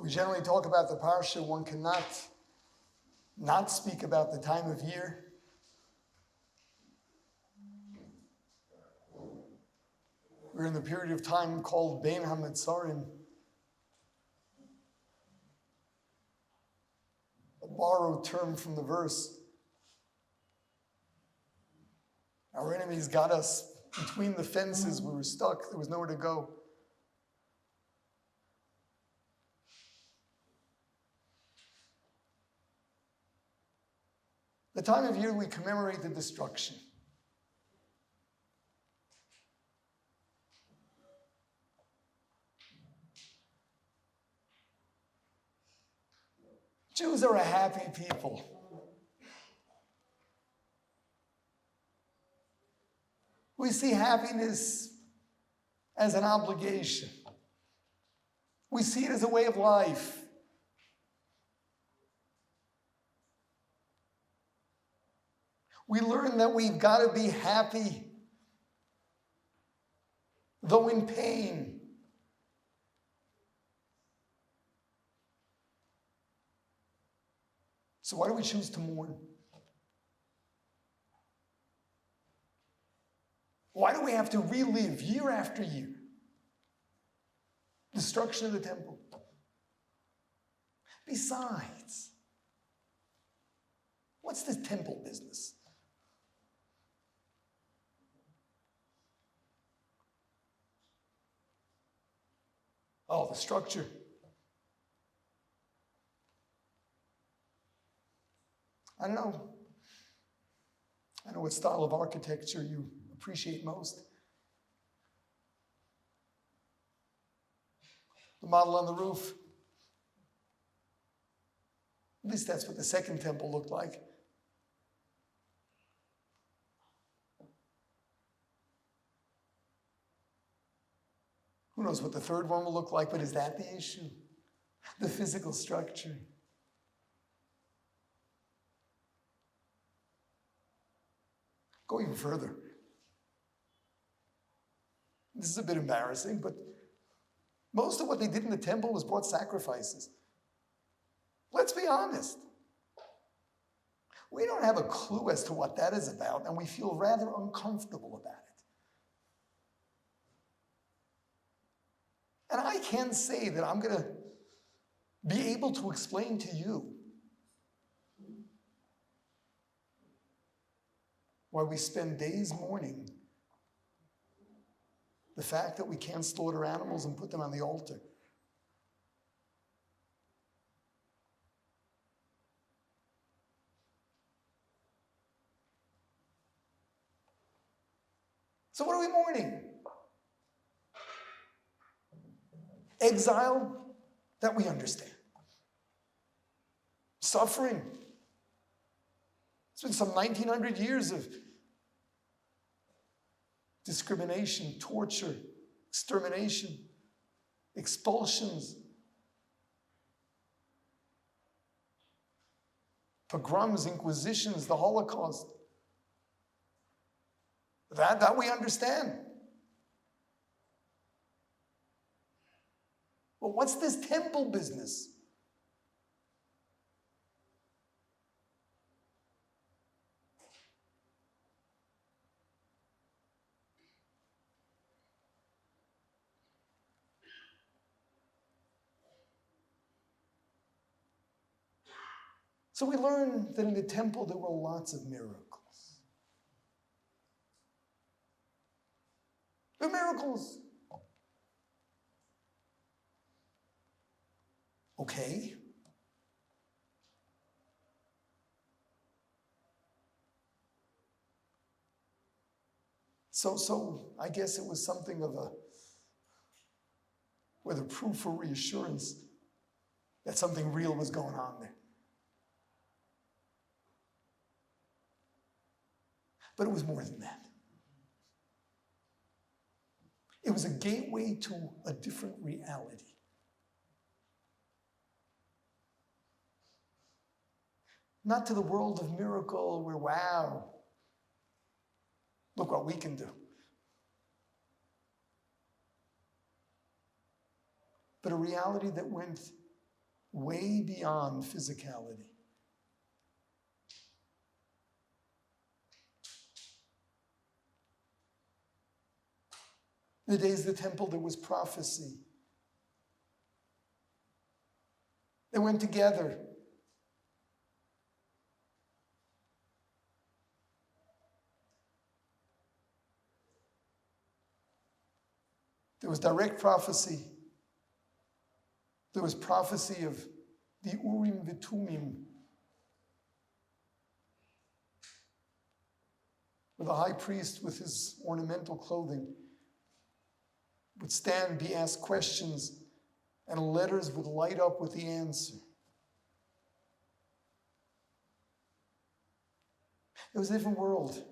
We generally talk about the parsha. One cannot not speak about the time of year. We're in the period of time called Bein HaMetzarim, a borrowed term from the verse. Our enemies got us between the fences. We were stuck. There was nowhere to go. The time of year we commemorate the destruction. Jews are a happy people. We see happiness as an obligation. We see it as a way of life. We learn that we've got to be happy, though in pain. So why do we choose to mourn? Why do we have to relive year after year destruction of the temple? Besides, what's this temple business? Oh, the structure. I don't know. I know what style of architecture you appreciate most. The model on the roof. At least that's what the second temple looked like. Who knows what the third one will look like, but is that the issue? The physical structure. Go even further. This is a bit embarrassing, but most of what they did in the temple was brought sacrifices. Let's be honest. We don't have a clue as to what that is about, and we feel rather uncomfortable about it. And I can't say that I'm going to be able to explain to you why we spend days mourning the fact that we can't slaughter animals and put them on the altar. So what are we mourning? Exile that we understand. Suffering. It's been some 1900 years of discrimination, torture, extermination, expulsions, pogroms, inquisitions, the Holocaust. That we understand. But what's this temple business? So we learn that in the temple there were lots of miracles. There were miracles. Okay. So I guess it was something of a, whether proof or reassurance that something real was going on there. But it was more than that. It was a gateway to a different reality. Not to the world of miracle where, wow, look what we can do. But a reality that went way beyond physicality. In the days of the temple, there was prophecy. They went together. There was direct prophecy. There was prophecy of the Urim V'Tumim, where the high priest with his ornamental clothing would stand, be asked questions, and letters would light up with the answer. It was a different world.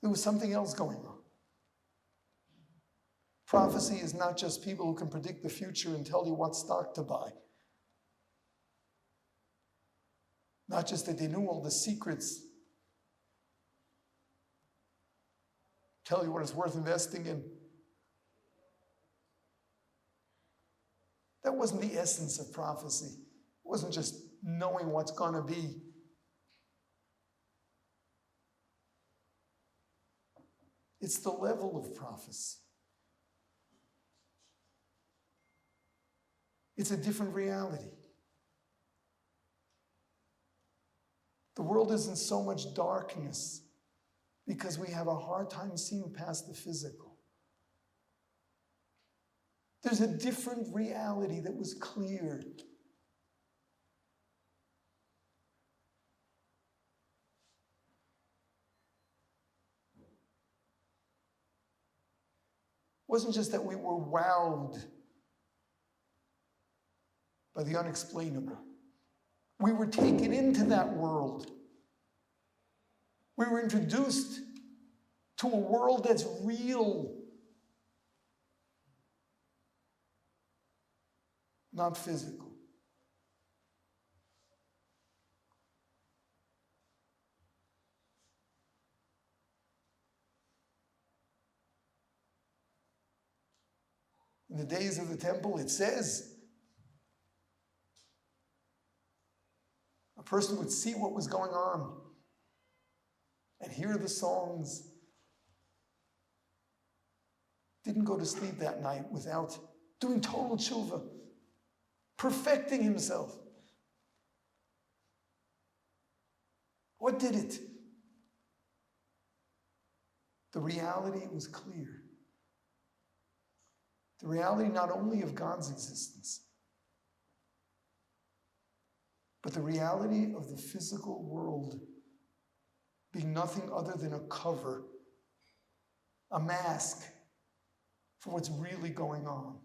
There was something else going on. Prophecy is not just people who can predict the future and tell you what stock to buy. Not just that they knew all the secrets, tell you what it's worth investing in. That wasn't the essence of prophecy. It wasn't just knowing what's going to be. It's the level of prophecy. It's a different reality. The world is in so much darkness because we have a hard time seeing past the physical. There's a different reality that was cleared. It wasn't just that we were wowed by the unexplainable. We were taken into that world. We were introduced to a world that's real, not physical. In the days of the temple, it says, a person would see what was going on and hear the songs. Didn't go to sleep that night without doing total tshuva, perfecting himself. What did it? The reality was clear. The reality not only of God's existence, but the reality of the physical world being nothing other than a cover, a mask for what's really going on.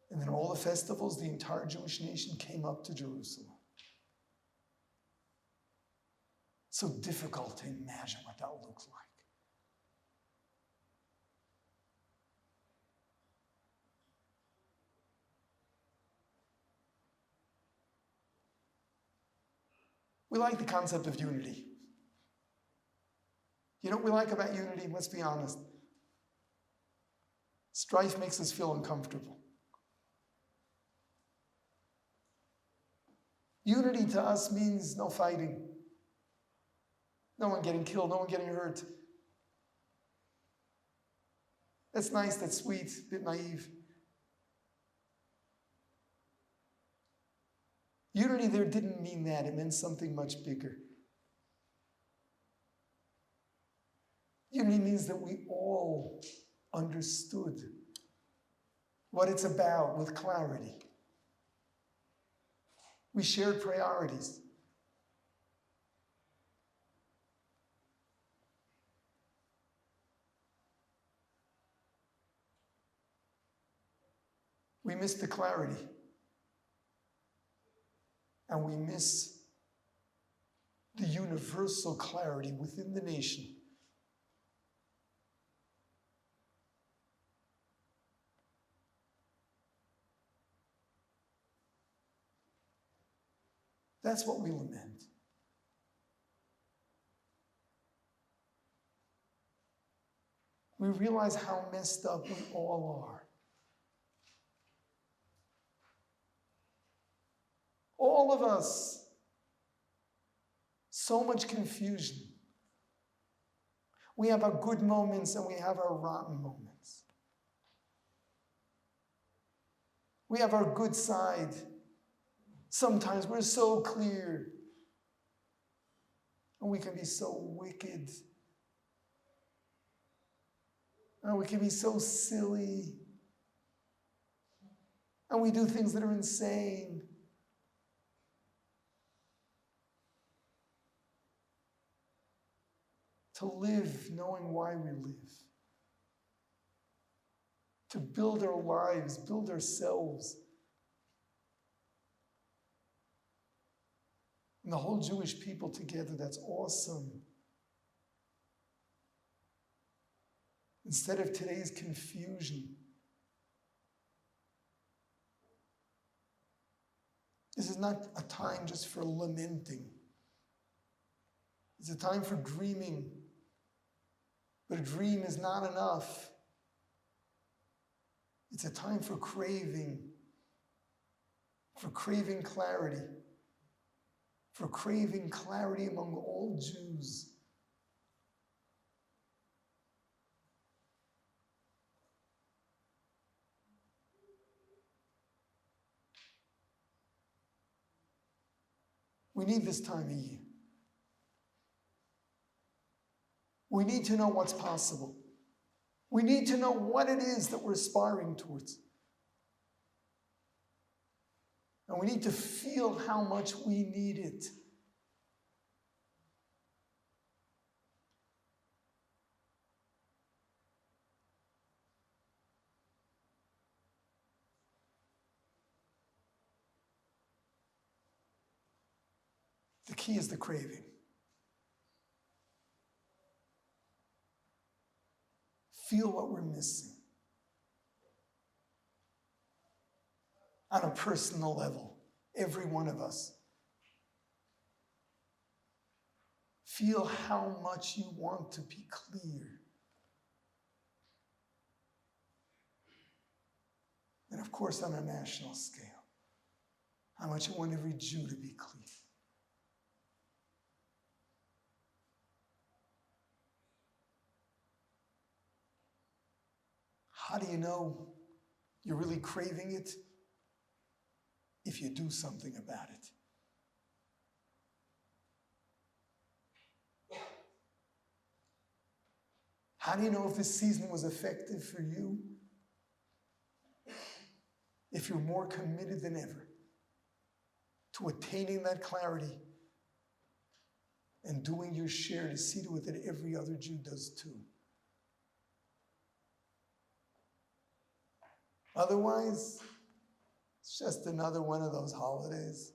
And then all the festivals, the entire Jewish nation came up to Jerusalem. So difficult to imagine what that looks like. We like the concept of unity. You know what we like about unity? Let's be honest. Strife makes us feel uncomfortable. Unity to us means no fighting. No one getting killed, no one getting hurt. That's nice, that's sweet, a bit naive. Unity there didn't mean that, it meant something much bigger. Unity means that we all understood what it's about with clarity. We shared priorities. We miss the clarity. And we miss the universal clarity within the nation. That's what we lament. We realize how messed up we all are. All of us. So much confusion. We have our good moments and we have our rotten moments. We have our good side. Sometimes we're so clear. And we can be so wicked. And we can be so silly. And we do things that are insane. To live knowing why we live. To build our lives, build ourselves. And the whole Jewish people together, that's awesome. Instead of today's confusion. This is not a time just for lamenting. It's a time for dreaming. But a dream is not enough. It's a time for craving clarity, for craving clarity among all Jews. We need this time of year. We need to know what's possible. We need to know what it is that we're aspiring towards. And we need to feel how much we need it. The key is the craving. Feel what we're missing. On a personal level, every one of us. Feel how much you want to be clear. And of course, on a national scale, how much you want every Jew to be clear. How do you know you're really craving it? If you do something about it. How do you know if this season was effective for you? If you're more committed than ever to attaining that clarity and doing your share to see to it that every other Jew does too. Otherwise, it's just another one of those holidays.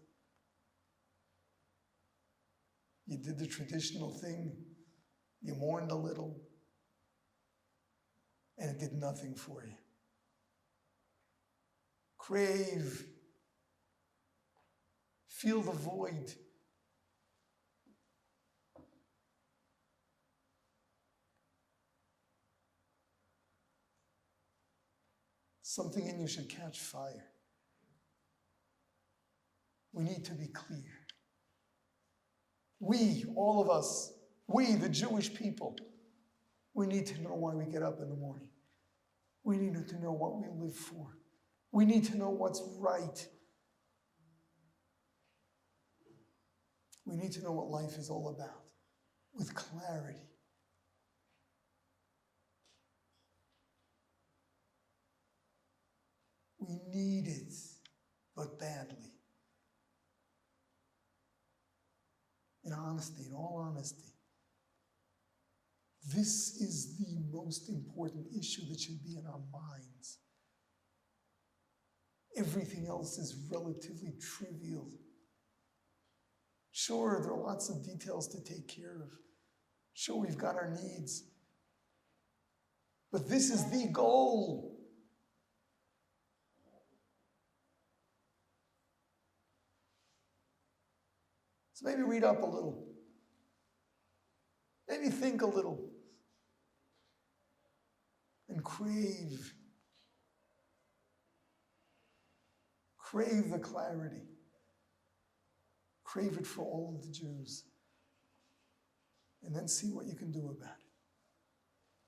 You did the traditional thing, you mourned a little, and it did nothing for you. Crave, feel the void. Something in you should catch fire. We need to be clear. We, all of us, we, the Jewish people, we need to know why we get up in the morning. We need to know what we live for. We need to know what's right. We need to know what life is all about with clarity. We need it, but badly. In honesty, in all honesty, this is the most important issue that should be in our minds. Everything else is relatively trivial. Sure, there are lots of details to take care of. Sure, we've got our needs. But this is the goal. So maybe read up a little. Maybe think a little. And crave the clarity. Crave it for all of the Jews. And then see what you can do about it.